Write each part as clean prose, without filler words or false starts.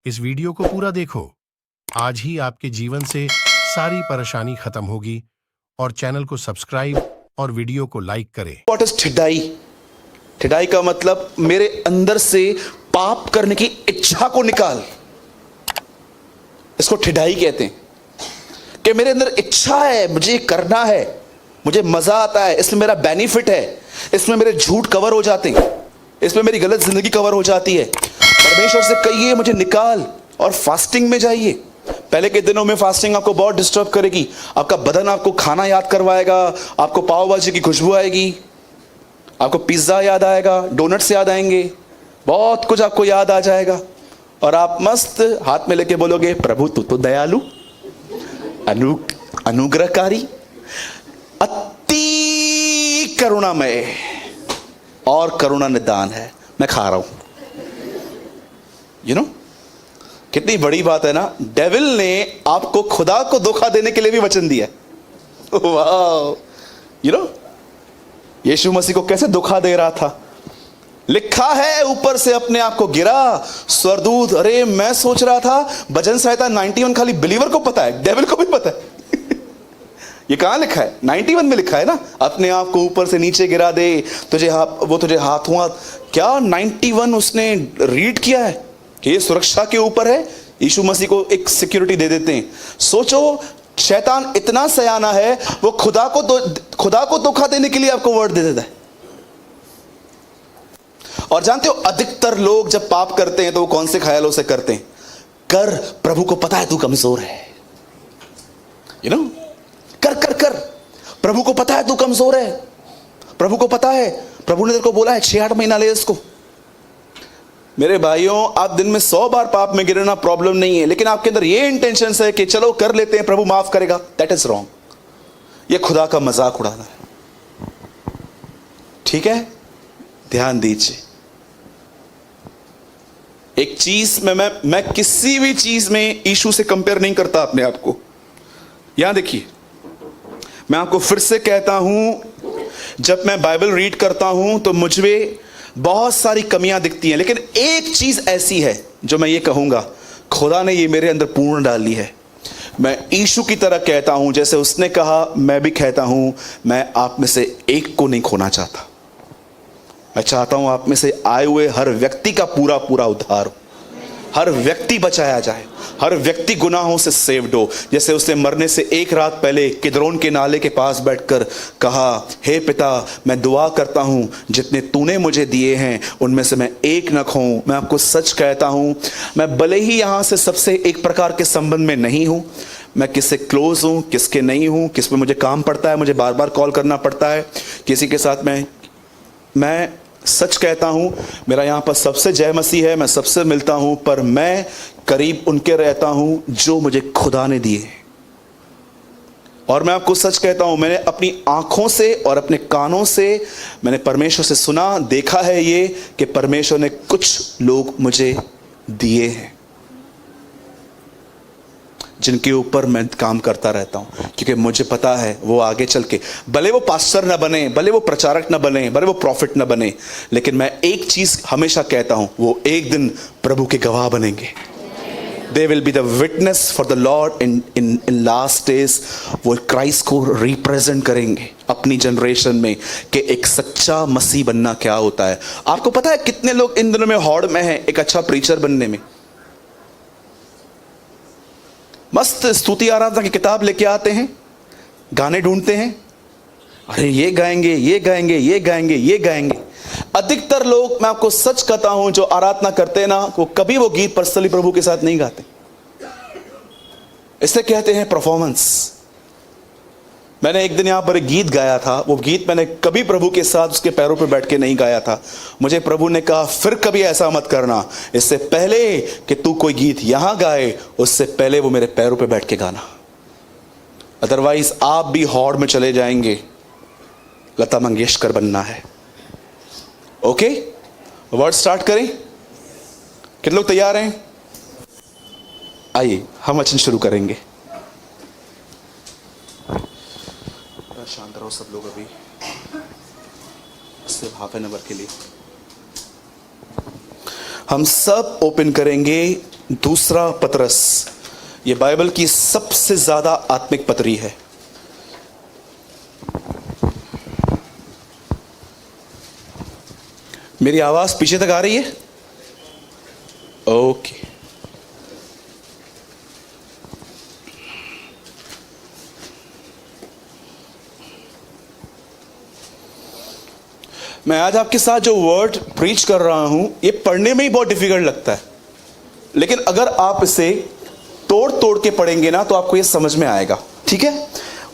इस वीडियो को पूरा देखो। आज ही आपके जीवन से सारी परेशानी खत्म होगी और चैनल को सब्सक्राइब और वीडियो को लाइक करें। What is ठिडाई? ठिडाई का मतलब मेरे अंदर से पाप करने की इच्छा को निकाल। इसको ठिडाई कहते हैं कि मेरे अंदर इच्छा है, मुझे करना है, मुझे मजा आता है, इसमें मेरा बेनिफिट है, इसमें मेरे झूठ कवर हो जाते हैं, इसमें मेरी गलत जिंदगी कवर हो जाती है। परमेश्वर से कहिए मुझे निकाल और फास्टिंग में जाइए। पहले के दिनों में फास्टिंग आपको बहुत डिस्टर्ब करेगी। आपका बदन आपको खाना याद करवाएगा, आपको पाव भाजी की खुशबू आएगी, आपको पिज्जा याद आएगा, डोनट्स याद आएंगे, बहुत कुछ आपको याद आ जाएगा और आप मस्त हाथ में लेके बोलोगे, प्रभु तू तो दयालु, अनुग्रहकारी, अति करुणामय और करुणा निदान है, मैं खा रहा हूं। यू नो कितनी बड़ी बात है ना। डेविल ने आपको खुदा को धोखा देने के लिए भी वचन दिया है। वाह, यू नो यीशु मसीह को कैसे धोखा दे रहा था। लिखा है ऊपर से अपने आप को गिरा स्वरदूत। अरे मैं सोच रहा था भजन संहिता 91 खाली बिलीवर को पता है, डेविल को भी पता है। ये कहां लिखा है? 91 में लिखा है ना, अपने आप को ऊपर से नीचे गिरा दे, तुझे वो तुझे हाथों हाथ। क्या 91 उसने रीड किया है कि ये सुरक्षा के ऊपर है? यीशु मसीह को एक सिक्योरिटी दे देते हैं। सोचो शैतान इतना सयाना है, वो खुदा को धोखा देने के लिए आपको वर्ड दे देता है। और जानते हो अधिकतर लोग जब पाप करते हैं तो वो कौन से ख्यालों से करते हैं? कर, प्रभु को पता है तू कमजोर है। यू नो, कर कर कर, प्रभु को पता है तू कमजोर है, प्रभु को पता है, प्रभु ने तेरे को बोला है 6-8 महीना ले इसको। मेरे भाइयों, आप दिन में 100 बार पाप में गिरना प्रॉब्लम नहीं है, लेकिन आपके अंदर ये इंटेंशन है कि चलो कर लेते हैं, प्रभु माफ करेगा। That is wrong. ये खुदा का मजाक उड़ाना है। ठीक है, ध्यान दीजिए। एक चीज में मैं किसी भी चीज में यीशु से कंपेयर नहीं करता अपने आप को। यहां देखिए, मैं आपको फिर से कहता हूं, जब मैं बाइबल रीड करता हूं तो मुझे बहुत सारी कमियां दिखती हैं, लेकिन एक चीज ऐसी है जो मैं ये कहूंगा, खुदा ने ये मेरे अंदर पूर्ण डाली है। मैं यीशु की तरह कहता हूं, जैसे उसने कहा मैं भी कहता हूं, मैं आप में से एक को नहीं खोना चाहता। मैं चाहता हूं आप में से आए हुए हर व्यक्ति का पूरा पूरा उद्धार हो, हर व्यक्ति बचाया जाए, हर व्यक्ति गुनाहों से सेव्ड हो। जैसे उसने मरने से एक रात पहले किद्रोन के नाले के पास बैठकर कहा, हे पिता, मैं दुआ करता हूं जितने तूने मुझे दिए हैं उनमें से मैं एक न खोऊं। मैं आपको सच कहता हूं, मैं भले ही यहां से सबसे एक प्रकार के संबंध में नहीं हूं, मैं किससे क्लोज हूं, किसके नहीं हूं, किस पे मुझे काम पड़ता है, मुझे बार बार कॉल करना पड़ता है, किसी के साथ मैं सच कहता हूं, मेरा यहां पर सबसे जय मसीह है, मैं सबसे मिलता हूं, पर मैं करीब उनके रहता हूं जो मुझे खुदा ने दिए। और मैं आपको सच कहता हूं, मैंने अपनी आंखों से और अपने कानों से मैंने परमेश्वर से सुना, देखा है ये कि परमेश्वर ने कुछ लोग मुझे दिए हैं जिनके ऊपर मैं काम करता रहता हूं, क्योंकि मुझे पता है वो आगे चल के, भले वो पास्टर ना बने, भले वो प्रचारक ना बने, भले वो प्रॉफिट ना बने, लेकिन मैं एक चीज हमेशा कहता हूं, वो एक दिन प्रभु के गवाह बनेंगे। They will be the witness for the Lord in last days। वो क्राइस्ट को रिप्रेजेंट करेंगे अपनी जनरेशन में कि एक सच्चा मसीह बनना क्या होता है। आपको पता है कितने लोग इन दिनों में हौड़ में हैं एक अच्छा प्रीचर बनने में? मस्त स्तुति आराधना की किताब लेके आते हैं, गाने ढूंढते हैं, अरे ये गाएंगे, ये गाएंगे, ये गाएंगे, ये गाएंगे। अधिकतर लोग, मैं आपको सच कहता हूं, जो आराधना करते हैं ना, वो कभी वो गीत पर्सनली प्रभु के साथ नहीं गाते। इसे कहते हैं परफॉर्मेंस। मैंने एक दिन यहां पर एक गीत गाया था, वो गीत मैंने कभी प्रभु के साथ उसके पैरों पर बैठ के नहीं गाया था। मुझे प्रभु ने कहा फिर कभी ऐसा मत करना, इससे पहले कि तू कोई गीत यहां गाए, उससे पहले वो मेरे पैरों पे बैठ के गाना, अदरवाइज आप भी हॉड़ में चले जाएंगे। लता मंगेशकर बनना है। ओके, वर्ड स्टार्ट करें? कितने लोग तैयार हैं? आइए हम वचन शुरू करेंगे। शांत रहो सब लोग, अभी सिर्फ हाफ एन आवर के लिए हम सब ओपन करेंगे दूसरा पतरस, ये बाइबल की सबसे ज्यादा आत्मिक पत्री है। मेरी आवाज पीछे तक आ रही है? ओके। मैं आज आपके साथ जो वर्ड प्रीच कर रहा हूं, ये पढ़ने में ही बहुत डिफिकल्ट लगता है, लेकिन अगर आप इसे तोड़ तोड़ के पढ़ेंगे ना तो आपको ये समझ में आएगा। ठीक है?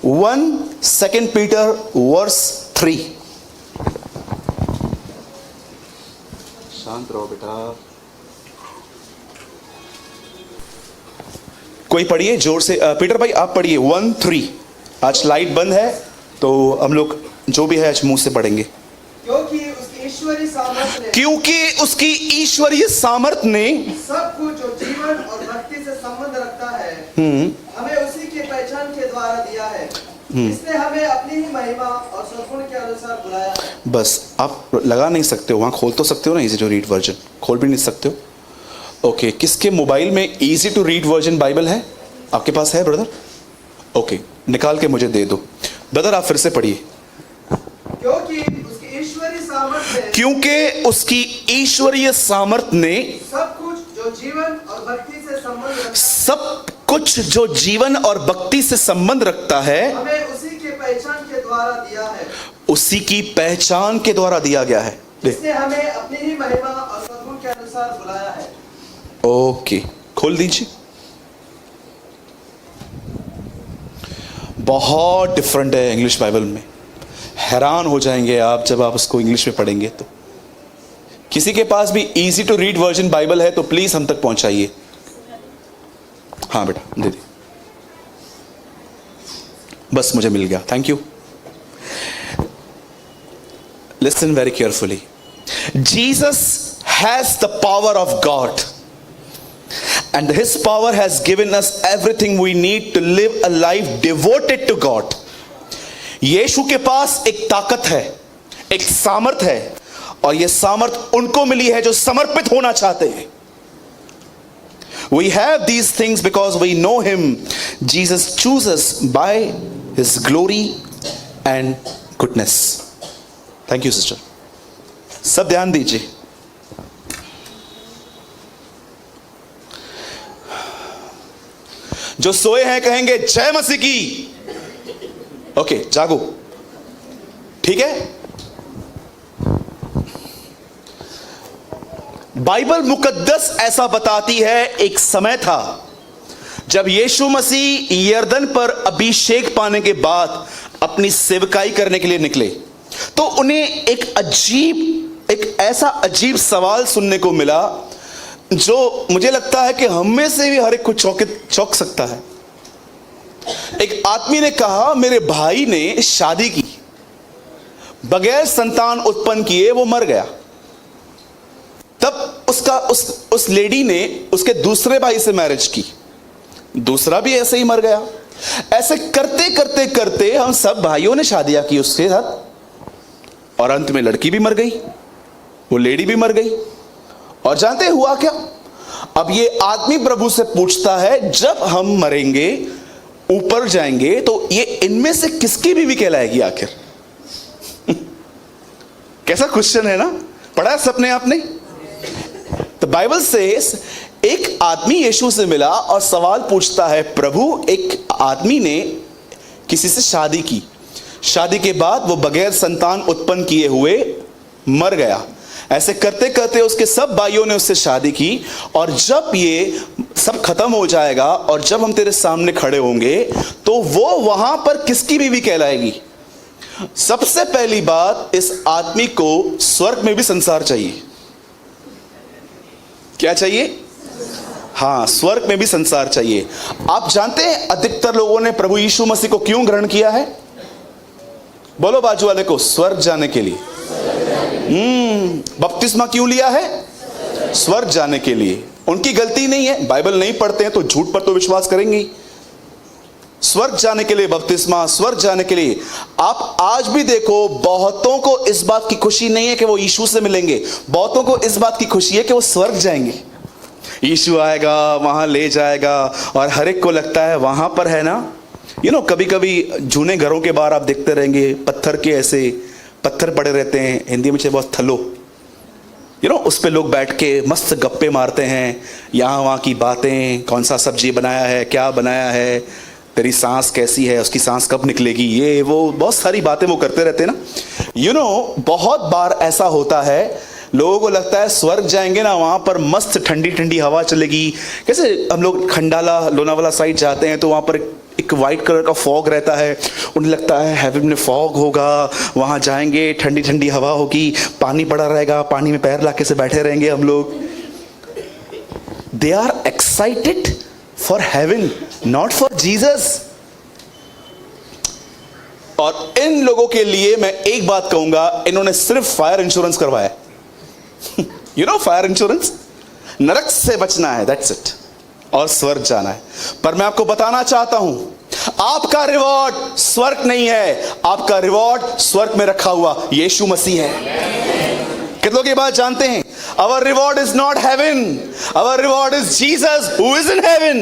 1 पीटर वर्स 3। शांत रहो बेटा। कोई पढ़िए जोर से। पीटर भाई आप पढ़िए 1:3। आज लाइट बंद है तो हम लोग जो भी है आज मुंह से पढ़ेंगे। क्योंकि उसकी ईश्वरीय सामर्थ ने क्योंकि उसकी ईश्वरीय सामर्थ ने सब कुछ जो जीवन और भक्ति से संबंध रखता है हमें उसी के पहचान के द्वारा दिया है। इसने हमें अपनी ही महिमा और सद्गुण के अनुसार बुलाया है। बस आप लगा नहीं सकते हो, वहां खोल तो सकते हो ना, इजी टू रीड वर्जन खोल भी नहीं सकते हो। ओके, किसके मोबाइल में easy to read version Bible है? आपके पास है ब्रदर? ओके, निकाल के मुझे दे दो। ब्रदर आप फिर से पढ़िए। क्योंकि उसकी ईश्वरीय सामर्थ ने क्योंकि उसकी ईश्वरीय सामर्थ ने सब कुछ जो जीवन और भक्ति से संबंध रखता सब कुछ जो जीवन और भक्ति से संबंध रखता है हमें उसी के पहचान के द्वारा दिया है। उसी की पहचान के द्वारा दिया गया है। इसने हमें अपनी ही महिमा और सद्गुण के अनुसार बुलाया है। ओके, खोल दीजिए। बहुत डिफरेंट है इंग्लिश बाइबल में, हैरान हो जाएंगे आप जब आप उसको इंग्लिश में पढ़ेंगे। तो किसी के पास भी easy to read version Bible है तो प्लीज हम तक पहुंचाइए। हाँ बेटा दे दी, बस मुझे मिल गया, thank you. Listen very carefully. Jesus has the power of God and his power has given us everything we need to live a life devoted to God। यीशु के पास एक ताकत है, एक सामर्थ है, और यह सामर्थ उनको मिली है जो समर्पित होना चाहते हैं। We have these things because we know him। Jesus chooses by his glory and goodness। Thank you sister। सब ध्यान दीजिए। जो सोए हैं कहेंगे जय मसीह की। ओके, जागो, ठीक है? बाइबल मुकद्दस ऐसा बताती है, एक समय था जब यीशु मसीह यरदन पर अभिषेक पाने के बाद अपनी सेवकाई करने के लिए निकले, तो उन्हें एक ऐसा अजीब सवाल सुनने को मिला जो मुझे लगता है कि हम में से भी हर एक को चौंक सकता है। एक आदमी ने कहा, मेरे भाई ने शादी की, बगैर संतान उत्पन्न किए वो मर गया। तब उस लेडी ने उसके दूसरे भाई से मैरिज की, दूसरा भी ऐसे ही मर गया। ऐसे करते करते करते हम सब भाइयों ने शादियां की उसके साथ, और अंत में लड़की भी मर गई, वो लेडी भी मर गई। और जानते हुआ क्या? अब ये आदमी प्रभु से पूछता है, जब हम मरेंगे ऊपर जाएंगे तो ये इनमें से किसकी बीवी कहलाएगी आखिर? कैसा क्वेश्चन है ना? पढ़ा है सपने आपने? तो बाइबल से एक आदमी यीशु से मिला और सवाल पूछता है, प्रभु एक आदमी ने किसी से शादी की, शादी के बाद वो बगैर संतान उत्पन्न किए हुए मर गया। ऐसे करते करते उसके सब भाइयों ने उससे शादी की, और जब ये सब खत्म हो जाएगा और जब हम तेरे सामने खड़े होंगे तो वो वहां पर किसकी बीवी कहलाएगी? सबसे पहली बात, इस आदमी को स्वर्ग में भी संसार चाहिए। क्या चाहिए? हाँ, स्वर्ग में भी संसार चाहिए। आप जानते हैं अधिकतर लोगों ने प्रभु यीशु मसीह को क्यों ग्रहण किया है? बोलो बाजू वाले को, स्वर्ग जाने के लिए। बपतिस्मा क्यों लिया है? स्वर्ग जाने के लिए। उनकी गलती नहीं है, बाइबल नहीं पढ़ते हैं तो झूठ पर तो विश्वास करेंगे। स्वर्ग जाने के लिए बपतिस्मा, स्वर्ग जाने के लिए। आप आज भी देखो, बहुतों को इस बात की खुशी नहीं है कि वो यीशु से मिलेंगे, बहुतों को इस बात की खुशी है कि वो स्वर्ग जाएंगे। यीशु आएगा, वहां ले जाएगा, और हर एक को लगता है वहां पर है ना, कभी कभी जूने घरों के बाहर आप देखते रहेंगे पत्थर के ऐसे पत्थर पड़े रहते हैं, हिंदी में बहुत थलो, उस पे लोग बैठ के मस्त गप्पे मारते हैं, यहाँ वहाँ की बातें, कौन सा सब्जी बनाया है, क्या बनाया है, तेरी सांस कैसी है, उसकी सांस कब निकलेगी, ये वो बहुत सारी बातें वो करते रहते हैं ना। बहुत बार ऐसा होता है, लोगों को लगता है स्वर्ग जाएंगे ना, वहाँ पर मस्त ठंडी ठंडी हवा चलेगी। कैसे हम लोग खंडाला लोनावाला साइड जाते हैं तो वहाँ पर एक वाइट कलर का फॉग रहता है, उन्हें लगता है हेवन में फॉग होगा, वहाँ जाएंगे ठंडी ठंडी हवा होगी, पानी पड़ा रहेगा, पानी में पैर लाके से बैठे रहेंगे हम लोग। They are excited for heaven, not for Jesus. और इन लोगों के लिए मैं एक बात कहूंगा, इन्होंने सिर्फ फायर इंश्योरेंस करवाया है। फायर इंश्योरेंस, नरक से बचना है, दैट्स इट, और स्वर्ग जाना है। पर मैं आपको बताना चाहता हूं, आपका रिवॉर्ड स्वर्ग नहीं है, आपका रिवॉर्ड स्वर्ग में रखा हुआ यीशु मसीह है। कितनों की बात जानते हैं? Our reward is not heaven, our reward is Jesus who is in heaven।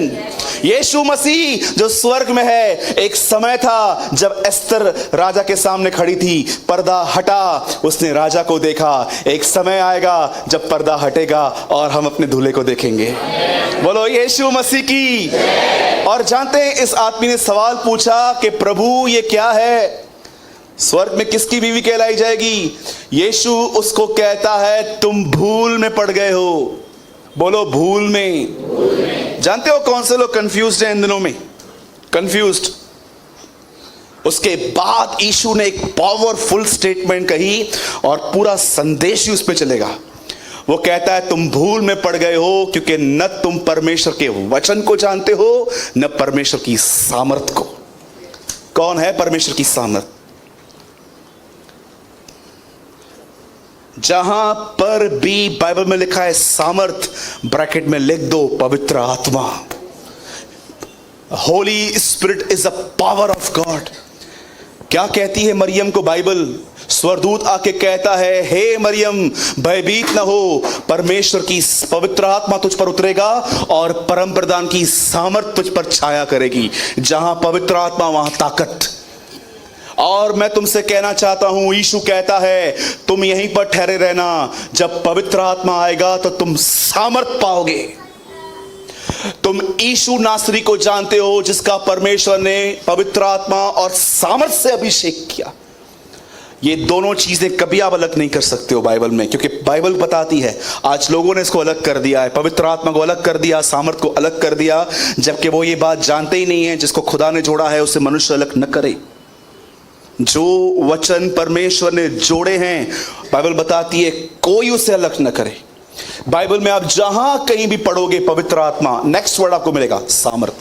यीशु मसीह जो स्वर्ग में है। एक समय था जब एस्तर राजा के सामने खड़ी थी, पर्दा हटा, उसने राजा को देखा। एक समय आएगा जब पर्दा हटेगा और हम अपने दूल्हे को देखेंगे। बोलो यीशु मसीह की। और जानते हैं, इस आदमी ने सवाल पूछा कि प्रभु ये क्या है, स्वर्ग में किसकी बीवी कहलाई जाएगी? यीशु उसको कहता है तुम भूल में पड़ गए हो। बोलो भूल में। जानते हो कौन से लोग कंफ्यूज्ड हैं इन दिनों में? कंफ्यूज्ड। उसके बाद यीशु ने एक पावरफुल स्टेटमेंट कही और पूरा संदेश ही उस पर चलेगा। वो कहता है तुम भूल में पड़ गए हो क्योंकि न तुम परमेश्वर के वचन को जानते हो न परमेश्वर की सामर्थ को। कौन है परमेश्वर की सामर्थ? जहां पर भी बाइबल में लिखा है सामर्थ, ब्रैकेट में लिख दो पवित्र आत्मा। Holi spirit is a power of God. क्या कहती है मरियम को बाइबल? स्वर्गदूत आके कहता है हे मरियम भयभीत न हो, परमेश्वर की पवित्र आत्मा तुझ पर उतरेगा और परम प्रधान की सामर्थ तुझ पर छाया करेगी। जहां पवित्र आत्मा वहां ताकत। और मैं तुमसे कहना चाहता हूं, यीशु कहता है तुम यहीं पर ठहरे रहना, जब पवित्र आत्मा आएगा तो तुम सामर्थ पाओगे। तुम यीशु नासरी को जानते हो जिसका परमेश्वर ने पवित्र आत्मा और सामर्थ से अभिषेक किया। ये दोनों चीजें कभी आप अलग नहीं कर सकते हो बाइबल में, क्योंकि बाइबल बताती है। आज लोगों ने इसको अलग कर दिया है, पवित्र आत्मा को अलग कर दिया, सामर्थ को अलग कर दिया, जबकि वो ये बात जानते ही नहीं है जिसको खुदा ने जोड़ा है उसे मनुष्य अलग न करे। जो वचन परमेश्वर ने जोड़े हैं बाइबल बताती है कोई उसे अलग न करे। बाइबल में आप जहां कहीं भी पढ़ोगे पवित्र आत्मा, नेक्स्ट वर्ड आपको मिलेगा सामर्थ।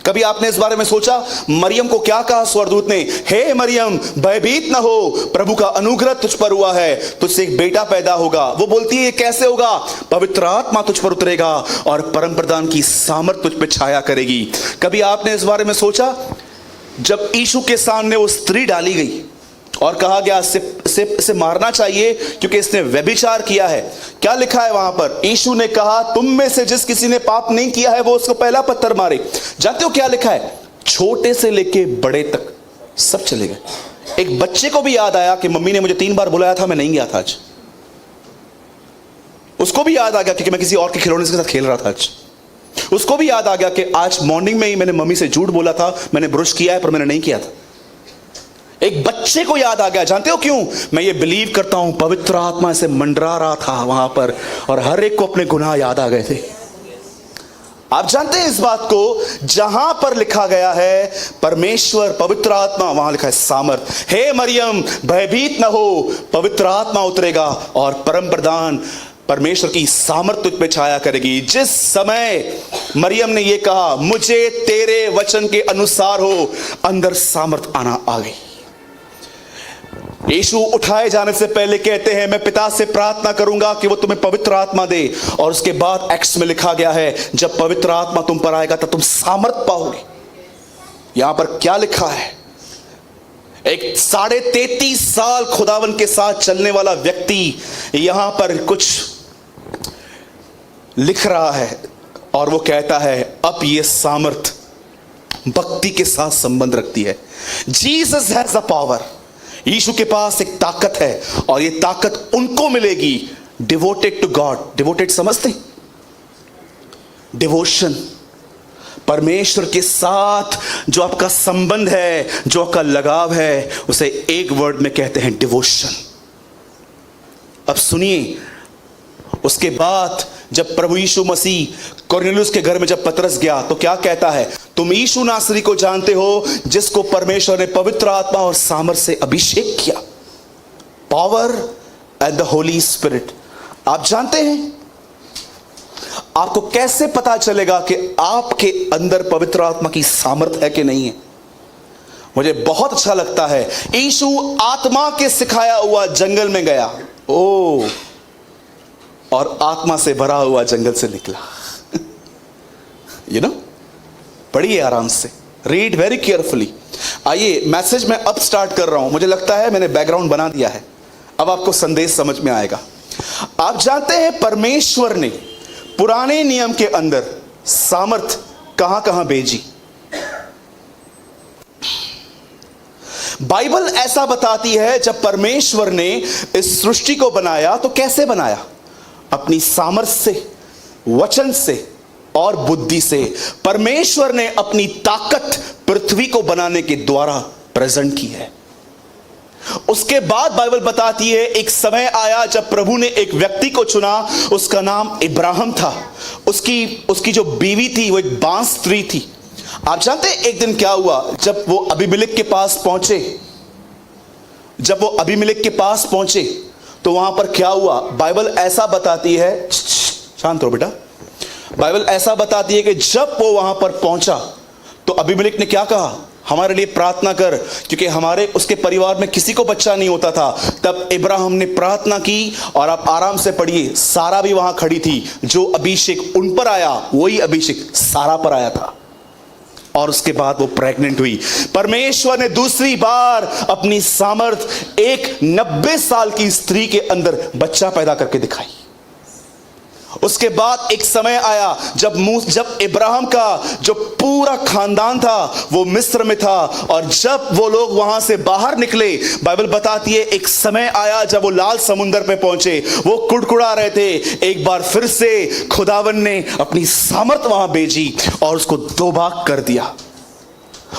कभी आपने इस बारे में सोचा? मरियम को क्या कहा स्वर्गदूत ने? हे मरियम भयभीत न हो, प्रभु का अनुग्रह तुझ पर हुआ है, तुझसे एक बेटा पैदा होगा। वो बोलती है ये कैसे होगा? पवित्र आत्मा तुझ पर उतरेगा और परम प्रधान की सामर्थ तुझ पर छाया करेगी। कभी आपने इस बारे में सोचा? जब यीशु के सामने वो स्त्री डाली गई और कहा गया इसे मारना चाहिए क्योंकि इसने व्यभिचार किया है, क्या लिखा है वहां पर? यीशु ने कहा तुम में से जिस किसी ने पाप नहीं किया है वो उसको पहला पत्थर मारे। जानते हो क्या लिखा है? छोटे से लेके बड़े तक सब चले गए। एक बच्चे को भी याद आया कि मम्मी ने मुझे 3 बार बुलाया था, मैं नहीं गया था आज। उसको भी याद आ गया क्योंकि मैं किसी और के खिलौने के साथ खेल रहा था आज। उसको भी याद आ गया कि आज मॉर्निंग में ही मैंने मम्मी से झूठ बोला था, मैंने ब्रश किया है पर मैंने नहीं किया था। एक बच्चे को याद आ गया। जानते हो क्यों? मैं ये बिलीव करता हूं पवित्र आत्मा से मंडरा रहा था वहां पर और हर एक को अपने गुनाह याद आ गए थे। आप जानते हैं इस बात को? जहां पर लिखा गया है परमेश्वर पवित्र आत्मा, वहां लिखा है सामर्थ। हे मरियम भयभीत न हो, पवित्र आत्मा उतरेगा और परम प्रधान परमेश्वर की सामर्थ तुझ पे छाया करेगी। जिस समय मरियम ने यह कहा मुझे तेरे वचन के अनुसार हो, अंदर सामर्थ आना आ गई। यीशु उठाए जाने से पहले कहते हैं मैं पिता से प्रार्थना करूंगा कि वो तुम्हें पवित्र आत्मा दे, और उसके बाद एक्ट्स में लिखा गया है जब पवित्र आत्मा तुम पर आएगा तो तुम सामर्थ पाओगे। यहां पर क्या लिखा है? एक 33.5 साल खुदावन के साथ चलने वाला व्यक्ति यहां पर कुछ लिख रहा है और वो कहता है अब ये सामर्थ भक्ति के साथ संबंध रखती है। जीसस हैज द पावर, यीशु के पास एक ताकत है और ये ताकत उनको मिलेगी डिवोटेड टू गॉड। डिवोटेड समझते? डिवोशन, परमेश्वर के साथ जो आपका संबंध है, जो आपका लगाव है, उसे एक वर्ड में कहते हैं डिवोशन। अब सुनिए, उसके बाद जब प्रभु यीशु मसीह कुरनेलियुस के घर में जब पतरस गया तो क्या कहता है? तुम यीशु नासरी को जानते हो जिसको परमेश्वर ने पवित्र आत्मा और सामर्थ से अभिषेक किया। Power and the Holi spirit. आप जानते हैं आपको कैसे पता चलेगा कि आपके अंदर पवित्र आत्मा की सामर्थ है कि नहीं है? मुझे बहुत अच्छा लगता है, यीशु आत्मा के सिखाया हुआ जंगल में गया, और आत्मा से भरा हुआ जंगल से निकला। पढ़िए आराम से, रीड वेरी केयरफुली। आइए, मैसेज मैं अब स्टार्ट कर रहा हूं। मुझे लगता है मैंने बैकग्राउंड बना दिया है, अब आपको संदेश समझ में आएगा। आप जानते हैं परमेश्वर ने पुराने नियम के अंदर सामर्थ कहां कहां भेजी? बाइबल ऐसा बताती है जब परमेश्वर ने इस सृष्टि को बनाया तो कैसे बनाया? अपनी सामर्थ से, वचन से और बुद्धि से। परमेश्वर ने अपनी ताकत पृथ्वी को बनाने के द्वारा प्रेजेंट की है। उसके बाद बाइबल बताती है एक समय आया जब प्रभु ने एक व्यक्ति को चुना, उसका नाम इब्राहिम था। उसकी जो बीवी थी वो एक बांस स्त्री थी। आप जानते हैं एक दिन क्या हुआ? जब वो अबीमेलेक के पास पहुंचे तो वहां पर क्या हुआ? बाइबल ऐसा बताती है, शांत हो बेटा। बाइबल ऐसा बताती है कि जब वो वहां पर पहुंचा तो अबीमेलेक ने क्या कहा? हमारे लिए प्रार्थना कर, क्योंकि उसके परिवार में किसी को बच्चा नहीं होता था। तब इब्राहिम ने प्रार्थना की और आप आराम से पढ़िए, सारा भी वहां खड़ी थी। जो अभिषेक उन पर आया वही अभिषेक सारा पर आया था और उसके बाद वो प्रेग्नेंट हुई। परमेश्वर ने दूसरी बार अपनी सामर्थ एक 90 साल की स्त्री के अंदर बच्चा पैदा करके दिखाई। उसके बाद एक समय आया जब इब्राहिम का जो पूरा खानदान था वो मिस्र में था, और जब वो लोग वहां से बाहर निकले, बाइबल बताती है एक समय आया जब वो लाल समुंदर पे पहुंचे, वो कुड़कुड़ा रहे थे। एक बार फिर से खुदावन ने अपनी सामर्थ वहां भेजी और उसको दो भाग कर दिया।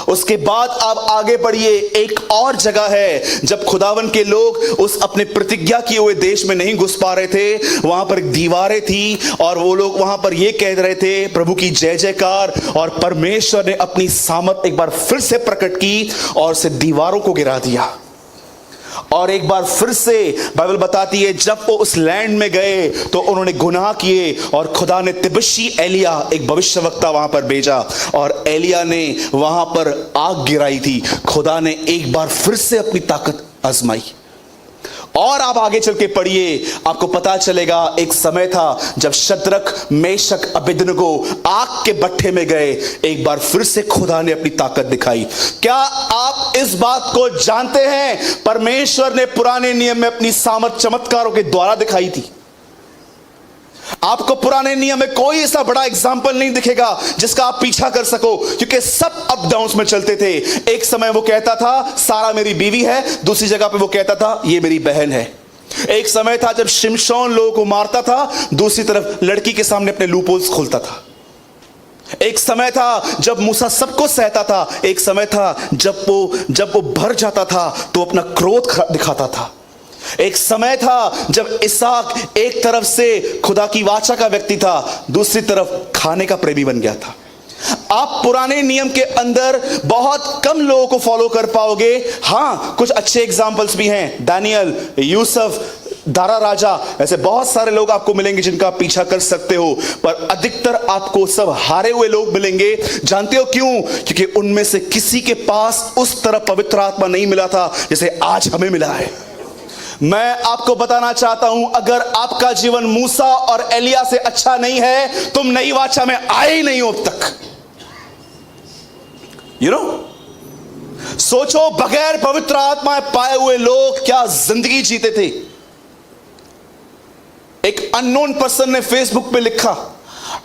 उसके बाद आप आगे बढ़िए, एक और जगह है जब खुदावन के लोग उस अपने प्रतिज्ञा किए हुए देश में नहीं घुस पा रहे थे, वहां पर दीवारें थी और वो लोग वहां पर ये कह रहे थे प्रभु की जय जयकार, और परमेश्वर ने अपनी सामर्थ एक बार फिर से प्रकट की और से दीवारों को गिरा दिया। और एक बार फिर से बाइबल बताती है जब वो उस लैंड में गए तो उन्होंने गुनाह किए और खुदा ने तिबशी एलिया एक भविष्यवक्ता वहां पर भेजा और एलिया ने वहां पर आग गिराई थी। खुदा ने एक बार फिर से अपनी ताकत आजमाई। और आप आगे चल के पढ़िए, आपको पता चलेगा एक समय था जब शद्रक, मेशक, अबेदनगो आग के भट्ठे में गए, एक बार फिर से खुदा ने अपनी ताकत दिखाई। क्या आप इस बात को जानते हैं? परमेश्वर ने पुराने नियम में अपनी सामर्थ चमत्कारों के द्वारा दिखाई थी। आपको पुराने नियम में कोई ऐसा बड़ा एग्जाम्पल नहीं दिखेगा जिसका आप पीछा कर सको, क्योंकि सब अप डाउन्स में चलते थे। एक समय वो कहता था सारा मेरी बीवी है, दूसरी जगह पे वो कहता था ये मेरी बहन है। एक समय था जब शिमशोन लोगों को मारता था, दूसरी तरफ लड़की के सामने अपने लूपहोल्स खोलता था। एक समय था जब मूसा सबको सहता था, एक समय था जब वो भर जाता था तो अपना क्रोध दिखाता था। एक समय था जब इसहाक एक तरफ से खुदा की वाचा का व्यक्ति था, दूसरी तरफ खाने का प्रेमी बन गया था। आप पुराने नियम के अंदर बहुत कम लोगों को फॉलो कर पाओगे। हाँ, कुछ अच्छे एग्जाम्पल्स भी हैं, दानियल, यूसुफ, दारा राजा, ऐसे बहुत सारे लोग आपको मिलेंगे जिनका आप पीछा कर सकते हो, पर अधिकतर आपको सब हारे हुए लोग मिलेंगे। जानते हो क्यों? क्योंकि उनमें से किसी के पास उस तरह पवित्र आत्मा नहीं मिला था जैसे आज हमें मिला है। मैं आपको बताना चाहता हूं, अगर आपका जीवन मूसा और एलिया से अच्छा नहीं है, तुम नई वाचा में आए ही नहीं हो अब तक। सोचो, बगैर पवित्र आत्मा पाए हुए लोग क्या जिंदगी जीते थे। एक अननोन पर्सन ने फेसबुक पे लिखा,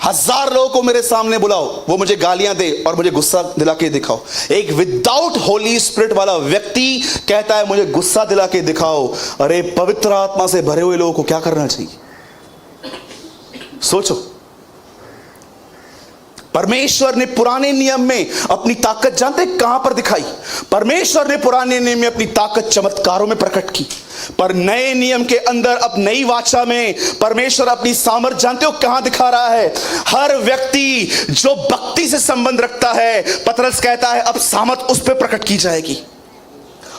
1000 लोगों को मेरे सामने बुलाओ, वो मुझे गालियां दे और मुझे गुस्सा दिला के दिखाओ। एक विदाउट होली स्पिरिट वाला व्यक्ति कहता है मुझे गुस्सा दिला के दिखाओ। अरे पवित्र आत्मा से भरे हुए लोगों को क्या करना चाहिए? सोचो। परमेश्वर ने पुराने नियम में अपनी ताकत जानते कहां पर दिखाई? परमेश्वर ने पुराने नियम में अपनी ताकत चमत्कारों में प्रकट की, पर नए नियम के अंदर अब नई वाचा में परमेश्वर अपनी सामर्थ जानते हो कहां दिखा रहा है? हर व्यक्ति जो भक्ति से संबंध रखता है, पतरस कहता है अब सामर्थ उस पर प्रकट की जाएगी।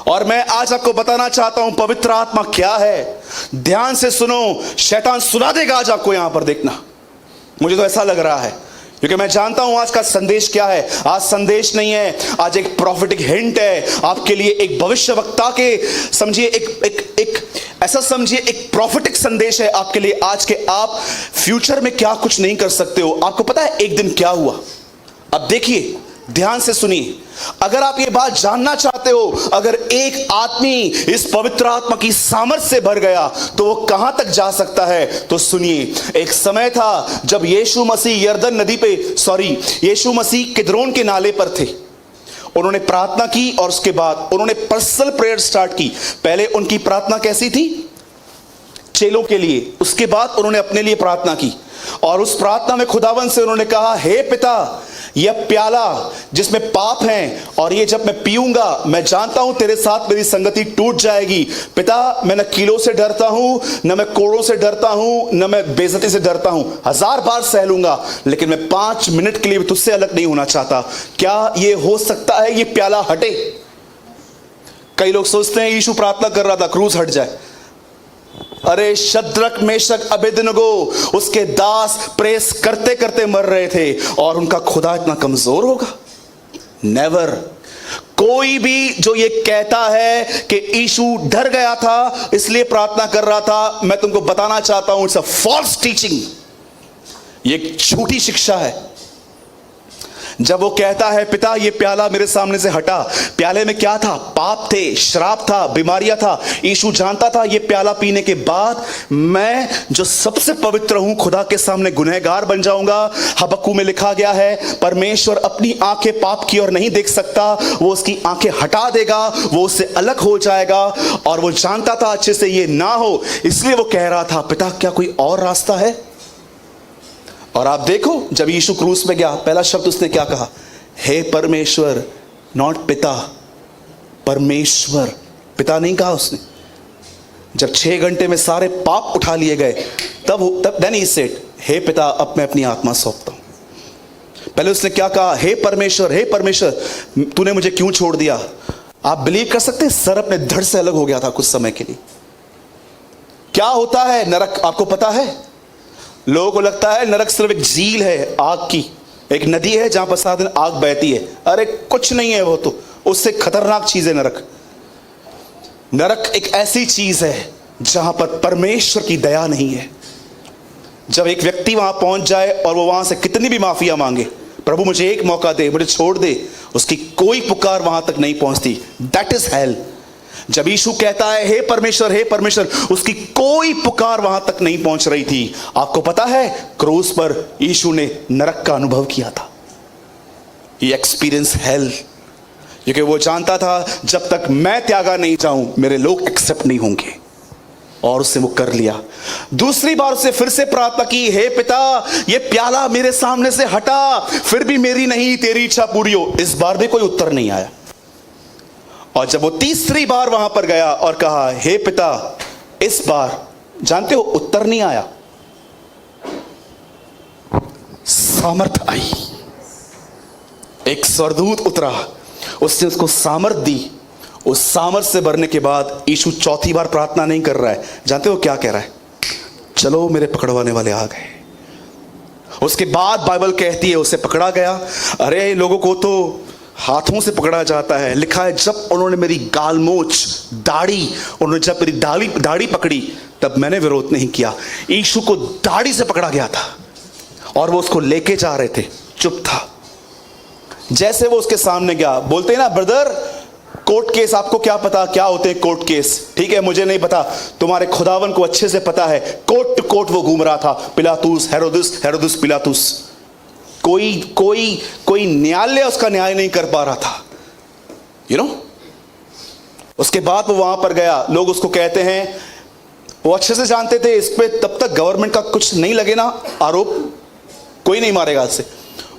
और मैं आज आपको बताना चाहता हूं पवित्र आत्मा क्या है। ध्यान से सुनो, शैतान सुना देगा आज आपको। यहां पर देखना, मुझे तो ऐसा लग रहा है, क्योंकि मैं जानता हूं आज का संदेश क्या है। आज संदेश नहीं है, आज एक प्रॉफिटिक हिंट है आपके लिए, एक भविष्यवक्ता के समझिए, एक ऐसा समझिए, एक प्रॉफिटिक संदेश है आपके लिए आज के आप फ्यूचर में क्या कुछ नहीं कर सकते हो। आपको पता है एक दिन क्या हुआ? अब देखिए, ध्यान से सुनिए। अगर आप ये बात जानना चाहते हो, अगर एक आदमी इस पवित्र आत्मा की सामर्थ्य से भर गया तो वो कहां तक जा सकता है, तो सुनिए। एक समय था जब यीशु मसीह यरदन नदी पे यीशु मसीह किद्रोन के नाले पर थे। उन्होंने प्रार्थना की और उसके बाद उन्होंने पर्सनल प्रेयर स्टार्ट की। पहले उनकी प्रार्थना कैसी थी? चेलों के लिए। उसके बाद उन्होंने अपने लिए प्रार्थना की और उस प्रार्थना में खुदावन से उन्होंने कहा, हे पिता, यह प्याला जिसमें पाप है और ये जब मैं पीऊंगा, मैं जानता हूं तेरे साथ मेरी संगति टूट जाएगी। पिता, मैं न कीलों से डरता हूं, न मैं कोड़ों से डरता हूं, न मैं बेइज्जती से डरता हूं। 1000 बार सह लूंगा, लेकिन मैं 5 मिनट के लिए भी तुझसे अलग नहीं होना चाहता। क्या ये हो सकता है ये प्याला हटे? कई लोग सोचते हैं यीशु प्रार्थना कर रहा था क्रूस हट जाए। अरे शद्रक, मेशक, अबेदनगो उसके दास प्रेस करते करते मर रहे थे और उनका खुदा इतना कमजोर होगा? नेवर। कोई भी जो ये कहता है कि यीशु डर गया था इसलिए प्रार्थना कर रहा था, मैं तुमको बताना चाहता हूं इट्स अ फॉल्स टीचिंग। ये एक झूठी शिक्षा है। जब वो कहता है पिता ये प्याला मेरे सामने से हटा, प्याले में क्या था? पाप थे, श्राप था, बीमारियां था। यीशु जानता था ये प्याला पीने के बाद मैं जो सबसे पवित्र हूं खुदा के सामने गुनहगार बन जाऊंगा। हबक्कू में लिखा गया है परमेश्वर अपनी आंखें पाप की ओर नहीं देख सकता, वो उसकी आंखें हटा देगा, वो उससे अलग हो जाएगा। और वो जानता था अच्छे से ये ना हो, इसलिए वो कह रहा था पिता क्या कोई और रास्ता है? और आप देखो जब यीशु क्रूस में गया, पहला शब्द उसने क्या कहा? हे परमेश्वर, नॉट पिता, परमेश्वर। पिता नहीं कहा उसने। जब 6 घंटे में सारे पाप उठा लिए गए तब देन ही सेड, हे पिता, अब मैं अपनी आत्मा सौंपता हूं। पहले उसने क्या कहा? हे परमेश्वर, हे परमेश्वर, तूने मुझे क्यों छोड़ दिया? आप बिलीव कर सकते हैं, सर अपने धड़ से अलग हो गया था कुछ समय के लिए। क्या होता है नरक? आपको पता है? लोगों को लगता है नरक सिर्फ एक झील है, आग की एक नदी है जहां पर सारा दिन आग बहती है। अरे कुछ नहीं है, वो तो उससे खतरनाक चीज है नरक। नरक एक ऐसी चीज है जहां पर परमेश्वर की दया नहीं है। जब एक व्यक्ति वहां पहुंच जाए और वो वहां से कितनी भी माफिया मांगे, प्रभु मुझे एक मौका दे, मुझे छोड़ दे, उसकी कोई पुकार वहां तक नहीं पहुंचती। That is hello. जब यीशु कहता है हे परमेश्वर, हे परमेश्वर, उसकी कोई पुकार वहां तक नहीं पहुंच रही थी। आपको पता है क्रूस पर यीशु ने नरक का अनुभव किया था। ये एक्सपीरियंस हेल, क्योंकि वो जानता था जब तक मैं त्यागा नहीं जाऊं मेरे लोग एक्सेप्ट नहीं होंगे, और उसने वो कर लिया। दूसरी बार उसने फिर से प्रार्थना की, हे पिता ये प्याला मेरे सामने से हटा, फिर भी मेरी नहीं तेरी इच्छा पूरी हो। इस बार भी कोई उत्तर नहीं आया। और जब वो तीसरी बार वहां पर गया और कहा हे पिता, इस बार जानते हो उत्तर नहीं आया, सामर्थ आई। एक स्वर्गदूत उतरा, उसने उसको सामर्थ दी। उस सामर्थ से भरने के बाद यीशु चौथी बार प्रार्थना नहीं कर रहा है। जानते हो क्या कह रहा है? चलो मेरे पकड़वाने वाले आ गए। उसके बाद बाइबल कहती है उसे पकड़ा गया। अरे लोगों को तो हाथों से पकड़ा जाता है। लिखा है जब उन्होंने मेरी गालमोच, दाढ़ी, उन्होंने जब मेरी दाढ़ी पकड़ी तब मैंने विरोध नहीं किया। यीशु को दाढ़ी से पकड़ा गया था और वो उसको लेके जा रहे थे, चुप था। जैसे वो उसके सामने गया, बोलते हैं ना ब्रदर कोर्ट केस, आपको क्या पता क्या होते हैं कोर्ट केस? ठीक है, मुझे नहीं पता, तुम्हारे खुदावन को अच्छे से पता है। कोर्ट टू कोर्ट वो घूम रहा था, पिलातुस हेरोदस, हेरोदस पिलातुस। कोई कोई कोई न्यायालय उसका न्याय नहीं कर पा रहा था, यू नो। उसके बाद वो वहां पर गया, लोग उसको कहते हैं, वो अच्छे से जानते थे इस पे तब तक गवर्नमेंट का कुछ नहीं लगे ना आरोप, कोई नहीं मारेगा इससे।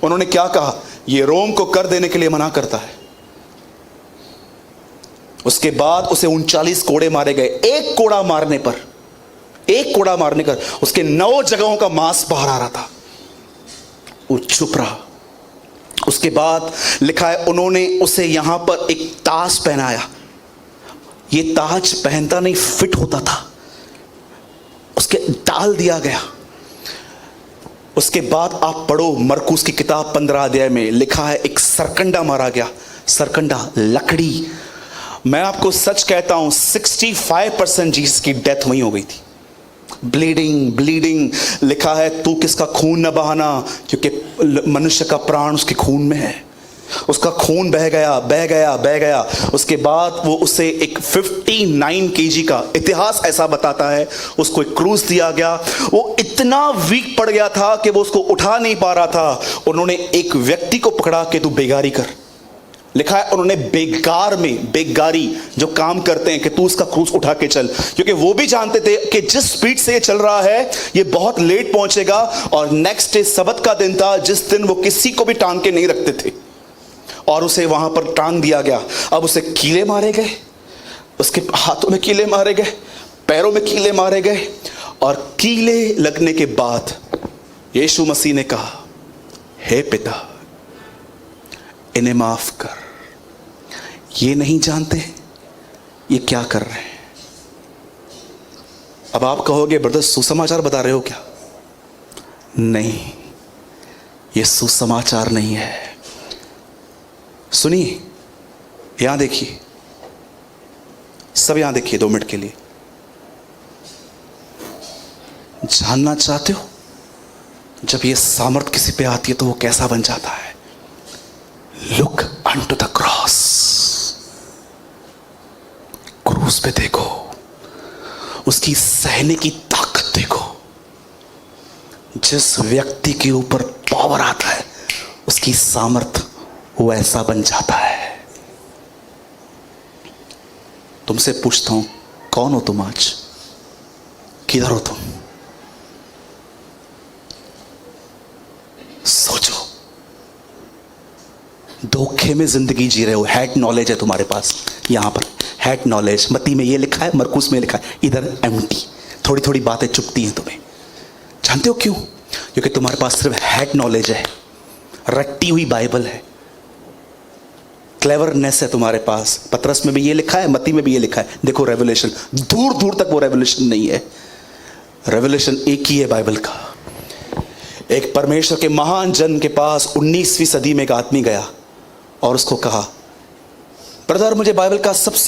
उन्होंने क्या कहा, ये रोम को कर देने के लिए मना करता है। उसके बाद उसे 39 कोड़े मारे गए। एक कोड़ा मारने पर उसके 9 जगहों का मांस बाहर आ रहा था। वो चुप रहा। उसके बाद लिखा है, उन्होंने उसे यहां पर एक ताज पहनाया। ये ताज पहनता नहीं, फिट होता था, उसके डाल दिया गया। उसके बाद आप पढ़ो मरकुस की किताब 15 अध्याय में लिखा है, एक सरकंडा मारा गया। सरकंडा, लकड़ी। मैं आपको सच कहता हूं 65% जीसस की डेथ वहीं हो गई थी। ब्लीडिंग लिखा है, तू किसका खून न बहाना, क्योंकि मनुष्य का प्राण उसके खून में है। उसका खून बह गया। उसके बाद वो उसे एक 59 kg का, इतिहास ऐसा बताता है, उसको एक क्रूस दिया गया। वो इतना वीक पड़ गया था कि वो उसको उठा नहीं पा रहा था। उन्होंने एक व्यक्ति को पकड़ा के तू बेगारी कर, लिखा है उन्होंने बेगारी जो काम करते हैं कि तू उसका क्रूस उठा के चल, क्योंकि वो भी जानते थे कि जिस स्पीड से ये चल रहा है ये बहुत लेट पहुंचेगा। और नेक्स्ट डे सबत का दिन था, जिस दिन वो किसी को भी टांग के नहीं रखते थे, और उसे वहां पर टांग दिया गया। अब उसे कीले मारे गए, उसके हाथों में कीले मारे गए, पैरों में कीले मारे गए। और कीले लगने के बाद यीशु मसीह ने कहा, हे पिता, इन्हें माफ कर, ये नहीं जानते ये क्या कर रहे हैं। अब आप कहोगे, ब्रदर सुसमाचार बता रहे हो क्या? नहीं, ये सुसमाचार नहीं है। सुनिए, यहां देखिए, सब यहां देखिए 2 मिनट के लिए। जानना चाहते हो जब ये सामर्थ किसी पे आती है तो वो कैसा बन जाता है? Look unto the cross. क्रूस पे देखो, उसकी सहने की ताकत देखो। जिस व्यक्ति के ऊपर पावर आता है उसकी सामर्थ वो ऐसा बन जाता है। तुमसे पूछता हूं, कौन हो तुम आज? किधर हो तुम? सोचो। धोखे में जिंदगी जी रहे हो। हैड नॉलेज है तुम्हारे पास, यहां पर हैड नॉलेज, मत्ती में ये लिखा है, मरकुस में लिखा है, इधर एम्प्टी। थोड़ी थोड़ी बातें चुपती हैं तुम्हें। जानते हो क्यों? क्योंकि तुम्हारे पास सिर्फ हैड नॉलेज है, रट्टी हुई बाइबल है, क्लेवरनेस है तुम्हारे पास। पतरस में भी ये लिखा है, मत्ती में भी ये लिखा है। देखो रेवलेशन, दूर दूर तक वो रेवलेशन नहीं है। रेवलेशन एक ही है बाइबल का। एक परमेश्वर के महान जन के पास 19वीं सदी में एक आदमी गया और उसको कहा, ब्रदर मुझे बाइबल का सबसे